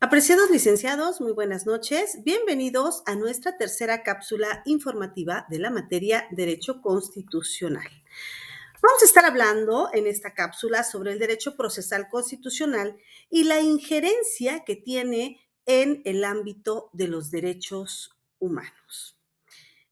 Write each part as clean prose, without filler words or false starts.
Apreciados licenciados, muy buenas noches. Bienvenidos a nuestra tercera cápsula informativa de la materia Derecho Constitucional. Vamos a estar hablando en esta cápsula sobre el derecho procesal constitucional y la injerencia que tiene en el ámbito de los derechos humanos.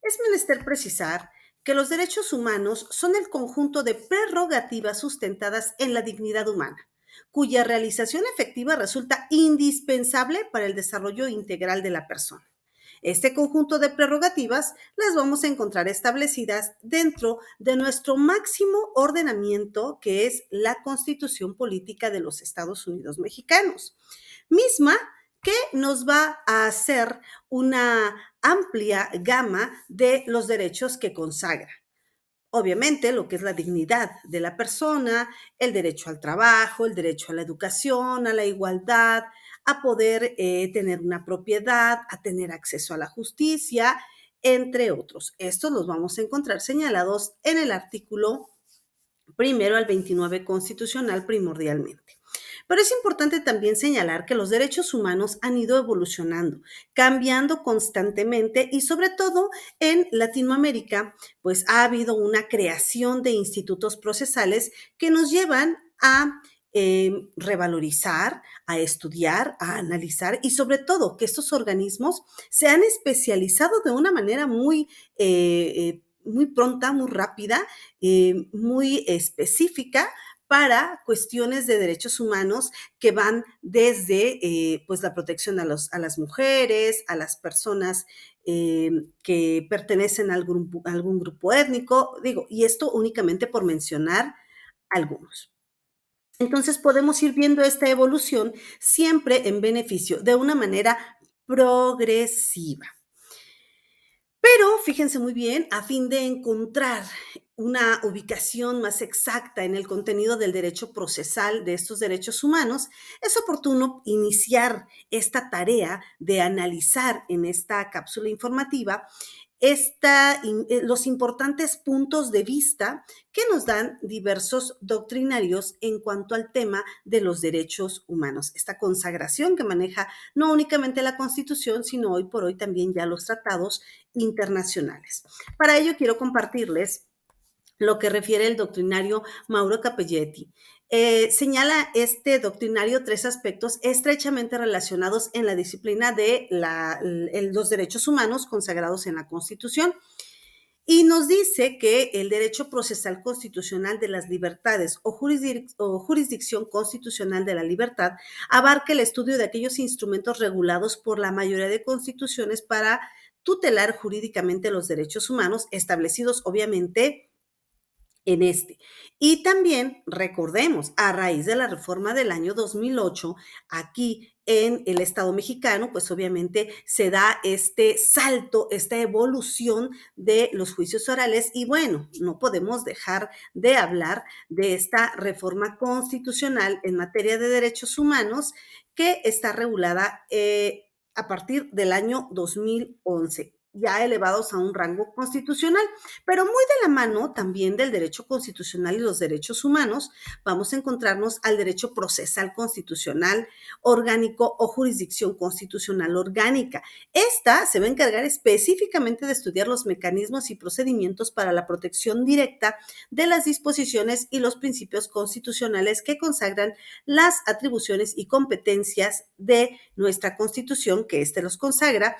Es menester precisar que los derechos humanos son el conjunto de prerrogativas sustentadas en la dignidad humana, cuya realización efectiva resulta indispensable para el desarrollo integral de la persona. Este conjunto de prerrogativas las vamos a encontrar establecidas dentro de nuestro máximo ordenamiento, que es la Constitución Política de los Estados Unidos Mexicanos, misma que nos va a hacer una amplia gama de los derechos que consagra. Obviamente, lo que es la dignidad de la persona, el derecho al trabajo, el derecho a la educación, a la igualdad, a poder tener una propiedad, a tener acceso a la justicia, entre otros. Estos los vamos a encontrar señalados en el artículo primero al 29 constitucional primordialmente. Pero es importante también señalar que los derechos humanos han ido evolucionando, cambiando constantemente y sobre todo en Latinoamérica, pues ha habido una creación de institutos procesales que nos llevan a revalorizar, a estudiar, a analizar y sobre todo que estos organismos se han especializado de una manera muy pronta, muy rápida, muy específica para cuestiones de derechos humanos que van desde pues la protección a las mujeres, a las personas que pertenecen a algún grupo étnico, digo, y esto únicamente por mencionar algunos. Entonces podemos ir viendo esta evolución siempre en beneficio de una manera progresiva. Pero fíjense muy bien, a fin de encontrar una ubicación más exacta en el contenido del derecho procesal de estos derechos humanos, es oportuno iniciar esta tarea de analizar en esta cápsula informativa los importantes puntos de vista que nos dan diversos doctrinarios en cuanto al tema de los derechos humanos. Esta consagración que maneja no únicamente la Constitución, sino hoy por hoy también ya los tratados internacionales. Para ello quiero compartirles lo que refiere el doctrinario Mauro Capelletti. Señala este doctrinario tres aspectos estrechamente relacionados en la disciplina de los derechos humanos consagrados en la Constitución. Y nos dice que el derecho procesal constitucional de las libertades o jurisdicción constitucional de la libertad abarca el estudio de aquellos instrumentos regulados por la mayoría de constituciones para tutelar jurídicamente los derechos humanos, establecidos obviamente en este. Y también recordemos, a raíz de la reforma del año 2008, aquí en el Estado mexicano, pues obviamente se da este salto, esta evolución de los juicios orales y bueno, no podemos dejar de hablar de esta reforma constitucional en materia de derechos humanos que está regulada a partir del año 2011, ya elevados a un rango constitucional, pero muy de la mano también del derecho constitucional y los derechos humanos, vamos a encontrarnos al derecho procesal constitucional orgánico o jurisdicción constitucional orgánica. Esta se va a encargar específicamente de estudiar los mecanismos y procedimientos para la protección directa de las disposiciones y los principios constitucionales que consagran las atribuciones y competencias de nuestra Constitución, que éste los consagra,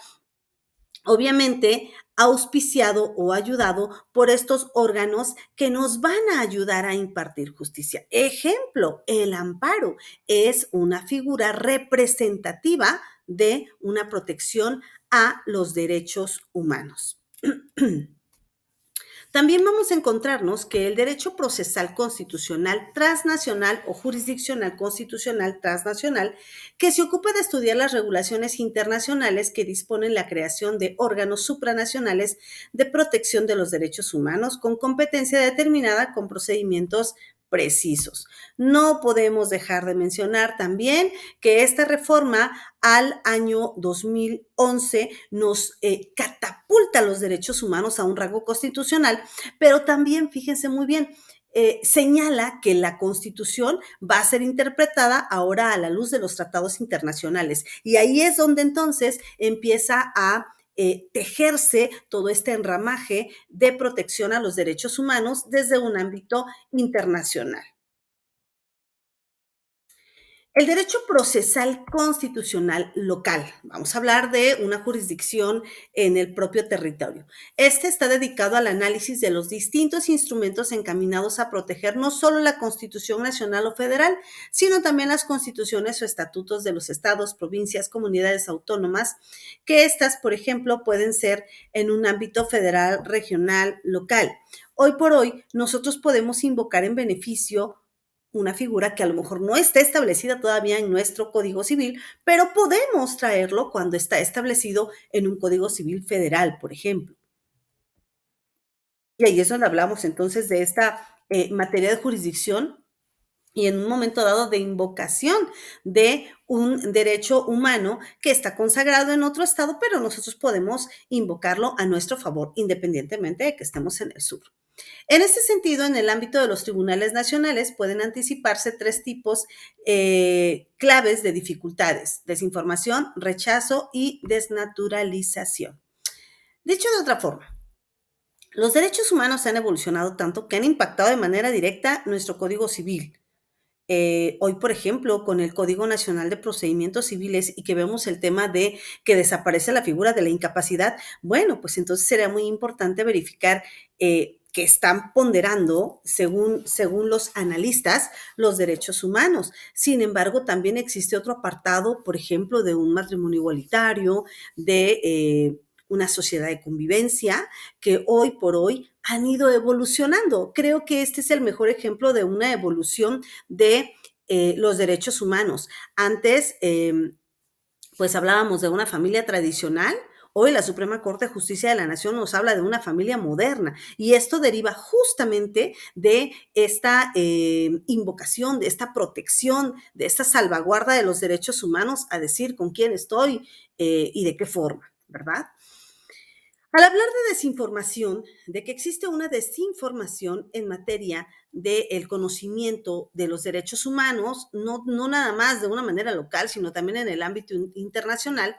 obviamente auspiciado o ayudado por estos órganos que nos van a ayudar a impartir justicia. Ejemplo, el amparo es una figura representativa de una protección a los derechos humanos. También vamos a encontrarnos que el derecho procesal constitucional transnacional o jurisdiccional constitucional transnacional, que se ocupa de estudiar las regulaciones internacionales que disponen la creación de órganos supranacionales de protección de los derechos humanos con competencia determinada con procedimientos precisos. No podemos dejar de mencionar también que esta reforma al año 2011 nos catapulta los derechos humanos a un rango constitucional, pero también, fíjense muy bien, señala que la Constitución va a ser interpretada ahora a la luz de los tratados internacionales. Y ahí es donde entonces empieza a tejerse todo este enramaje de protección a los derechos humanos desde un ámbito internacional. El derecho procesal constitucional local. Vamos a hablar de una jurisdicción en el propio territorio. Este está dedicado al análisis de los distintos instrumentos encaminados a proteger no solo la Constitución nacional o federal, sino también las constituciones o estatutos de los estados, provincias, comunidades autónomas, que estas, por ejemplo, pueden ser en un ámbito federal, regional, local. Hoy por hoy, nosotros podemos invocar en beneficio una figura que a lo mejor no está establecida todavía en nuestro Código Civil, pero podemos traerlo cuando está establecido en un Código Civil federal, por ejemplo. Y ahí es donde hablamos entonces de esta materia de jurisdicción y en un momento dado de invocación de un derecho humano que está consagrado en otro estado, pero nosotros podemos invocarlo a nuestro favor, independientemente de que estemos en el sur. En este sentido, en el ámbito de los tribunales nacionales pueden anticiparse tres tipos claves de dificultades: desinformación, rechazo y desnaturalización. Dicho de otra forma, los derechos humanos han evolucionado tanto que han impactado de manera directa nuestro Código Civil. Hoy, por ejemplo, con el Código Nacional de Procedimientos Civiles y que vemos el tema de que desaparece la figura de la incapacidad, bueno, pues entonces sería muy importante verificar que están ponderando, según los analistas, los derechos humanos. Sin embargo, también existe otro apartado, por ejemplo, de un matrimonio igualitario, de una sociedad de convivencia, que hoy por hoy han ido evolucionando. Creo que este es el mejor ejemplo de una evolución de los derechos humanos. Antes, pues hablábamos de una familia tradicional. Hoy la Suprema Corte de Justicia de la Nación nos habla de una familia moderna y esto deriva justamente de esta invocación, de esta protección, de esta salvaguarda de los derechos humanos, a decir con quién estoy y de qué forma, ¿verdad? Al hablar de desinformación, de que existe una desinformación en materia del conocimiento de los derechos humanos, no nada más de una manera local, sino también en el ámbito internacional,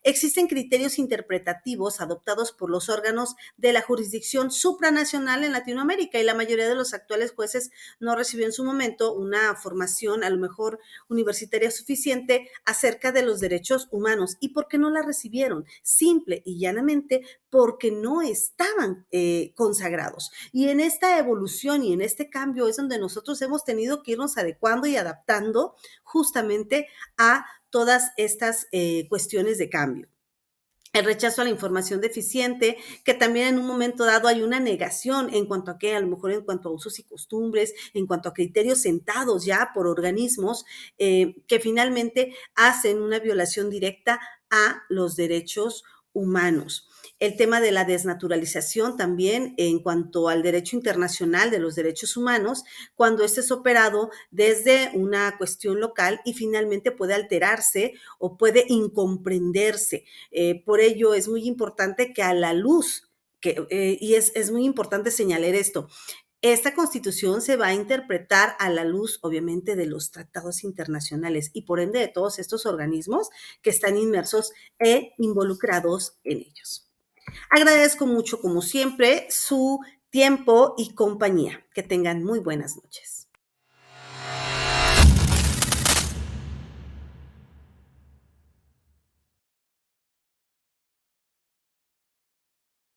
existen criterios interpretativos adoptados por los órganos de la jurisdicción supranacional en Latinoamérica y la mayoría de los actuales jueces no recibió en su momento una formación a lo mejor universitaria suficiente acerca de los derechos humanos. ¿Y por qué no la recibieron? Simple y llanamente porque no estaban consagrados. Y en esta evolución y en este cambio es donde nosotros hemos tenido que irnos adecuando y adaptando justamente a todas estas cuestiones de cambio. El rechazo a la información deficiente, que también en un momento dado hay una negación en cuanto a qué, a lo mejor en cuanto a usos y costumbres, en cuanto a criterios sentados ya por organismos que finalmente hacen una violación directa a los derechos humanos. El tema de la desnaturalización también en cuanto al derecho internacional de los derechos humanos, cuando este es operado desde una cuestión local y finalmente puede alterarse o puede incomprenderse. Por ello es muy importante que a la luz, y es muy importante señalar esto, esta constitución se va a interpretar a la luz, obviamente, de los tratados internacionales y por ende de todos estos organismos que están inmersos e involucrados en ellos. Agradezco mucho, como siempre, su tiempo y compañía. Que tengan muy buenas noches.